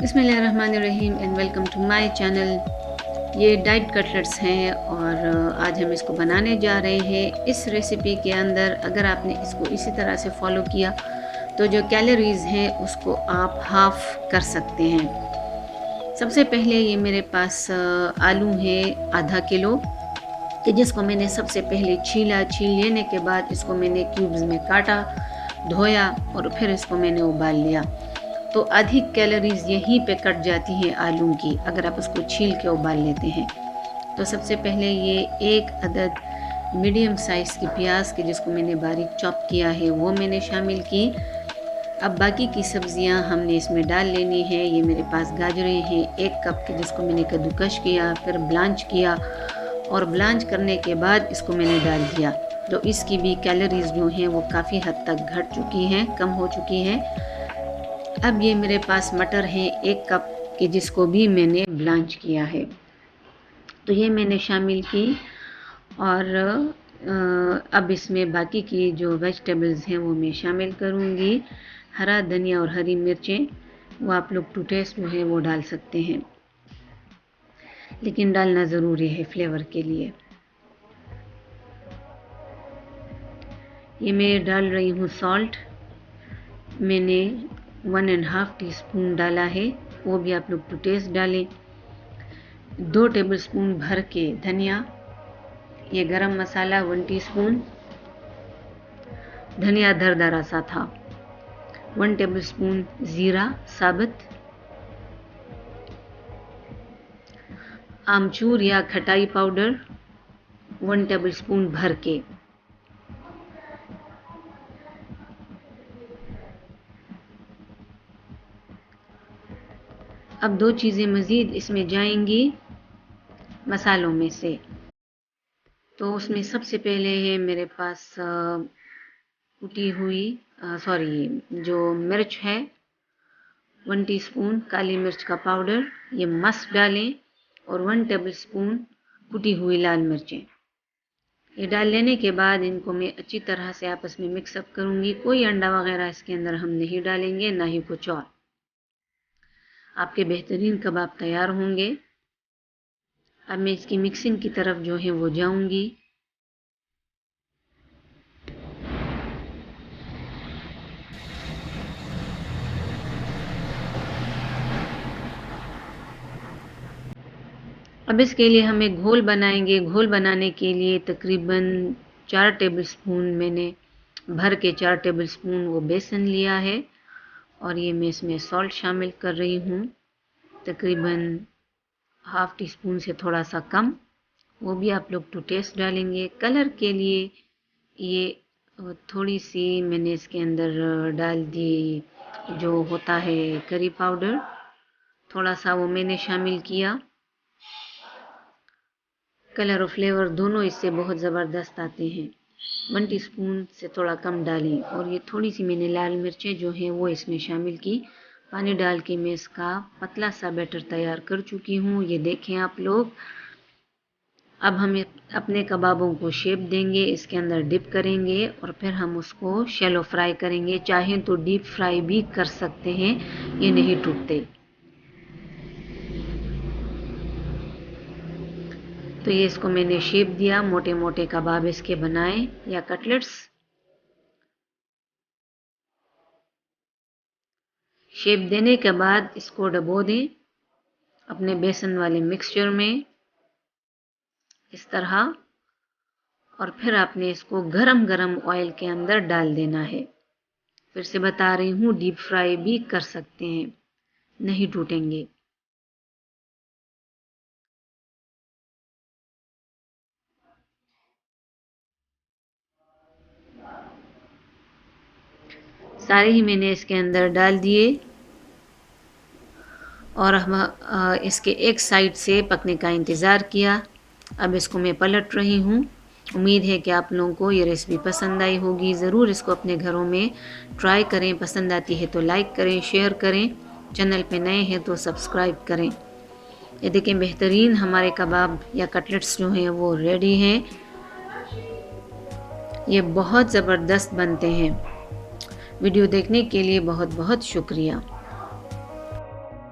बिस्मिल्लाहिर्रहमानिर्रहीम and welcome to my channel. ये diet cutlets हैं और आज हम इसको बनाने जा रहे हैं। इस रेसिपी के अंदर अगर आपने इसको इसी तरह से फॉलो किया तो जो कैलोरीज़ हैं उसको आप हाफ़ कर सकते हैं। सबसे पहले ये मेरे पास आलू है आधा किलो कि जिसको मैंने सबसे पहले छील लेने के बाद इसको मैंने क्यूब्स में काटा, धोया और फिर इसको मैंने उबाल लिया। तो अधिक कैलोरीज़ यहीं पे कट जाती हैं आलू की अगर आप उसको छील के उबाल लेते हैं। तो सबसे पहले ये एक अदद मीडियम साइज़ की प्याज की जिसको मैंने बारीक चॉप किया है वो मैंने शामिल की। अब बाकी की सब्ज़ियां हमने इसमें डाल लेनी है। ये मेरे पास गाजरें हैं 1 कप की जिसको मैंने कद्दूकश किया, फिर ब्लांच किया और ब्लांच करने के बाद इसको मैंने डाल दिया। तो इसकी भी कैलोरीज़ जो हैं वो काफ़ी हद तक घट चुकी हैं, कम हो चुकी हैं। अब ये मेरे पास मटर है 1 कप की जिसको भी मैंने ब्लांच किया है, तो ये मैंने शामिल की। और अब इसमें बाकी की जो वेजिटेबल्स हैं वो मैं शामिल करूँगी। हरा धनिया और हरी मिर्चें वो आप लोग टू टेस्ट जो है वो डाल सकते हैं, लेकिन डालना ज़रूरी है फ्लेवर के लिए। ये मैं डाल रही हूँ सॉल्ट, मैंने 1.5 टीस्पून डाला है, वो भी आप लोग टू टेस्ट डालें। 2 टेबलस्पून भर के धनिया, ये गरम मसाला 1 टीस्पून, धनिया दरदरा सा था। 1 टेबलस्पून ज़ीरा साबुत, आमचूर या खटाई पाउडर 1 टेबलस्पून भर के। अब 2 चीज़ें मज़ीद इसमें जाएंगी मसालों में से। तो उसमें सबसे पहले है मेरे पास कुटी हुई जो मिर्च है 1 टीस्पून काली मिर्च का पाउडर, ये मस्ट डालें। और 1 टेबलस्पून कुटी हुई लाल मिर्चें। ये डाल लेने के बाद इनको मैं अच्छी तरह से आपस में मिक्सअप करूँगी। कोई अंडा वगैरह इसके अंदर हम नहीं डालेंगे, ना ही कुछ और। आपके बेहतरीन कबाब तैयार होंगे। अब मैं इसकी मिक्सिंग की तरफ जो है वो जाऊँगी। अब इसके लिए हम एक घोल बनाएंगे। घोल बनाने के लिए तकरीबन 4 टेबलस्पून मैंने भर के 4 टेबलस्पून वो बेसन लिया है और ये मैं इसमें सॉल्ट शामिल कर रही हूँ, तकरीबन हाफ़ टीस्पून से थोड़ा सा कम, वो भी आप लोग टू टेस्ट डालेंगे। कलर के लिए ये थोड़ी सी मैंने इसके अंदर डाल दी जो होता है करी पाउडर, थोड़ा सा वो मैंने शामिल किया। कलर और फ्लेवर दोनों इससे बहुत ज़बरदस्त आते हैं। 1 टीस्पून से थोड़ा कम डालें। और ये थोड़ी सी मैंने लाल मिर्चें जो हैं वो इसमें शामिल की। पानी डाल के मैं इसका पतला सा बैटर तैयार कर चुकी हूँ, ये देखें आप लोग। अब हम अपने कबाबों को शेप देंगे, इसके अंदर डिप करेंगे और फिर हम उसको शैलो फ्राई करेंगे। चाहें तो डीप फ्राई भी कर सकते हैं, ये नहीं टूटते। तो ये इसको मैंने शेप दिया, मोटे मोटे कबाब इसके बनाए या कटलेट्स। शेप देने के बाद इसको डबो दें अपने बेसन वाले मिक्सचर में इस तरह, और फिर आपने इसको गरम गरम ऑयल के अंदर डाल देना है। फिर से बता रही हूँ, डीप फ्राई भी कर सकते हैं, नहीं टूटेंगे। सारे ही मैंने इसके अंदर डाल दिए और हम इसके एक साइड से पकने का इंतज़ार किया। अब इसको मैं पलट रही हूँ। उम्मीद है कि आप लोगों को ये रेसिपी पसंद आई होगी। ज़रूर इसको अपने घरों में ट्राई करें। पसंद आती है तो लाइक करें, शेयर करें। चैनल पे नए हैं तो सब्सक्राइब करें। ये देखें, बेहतरीन हमारे कबाब या कटलेट्स जो हैं वो रेडी हैं। ये बहुत ज़बरदस्त बनते हैं। वीडियो देखने के लिए बहुत बहुत शुक्रिया।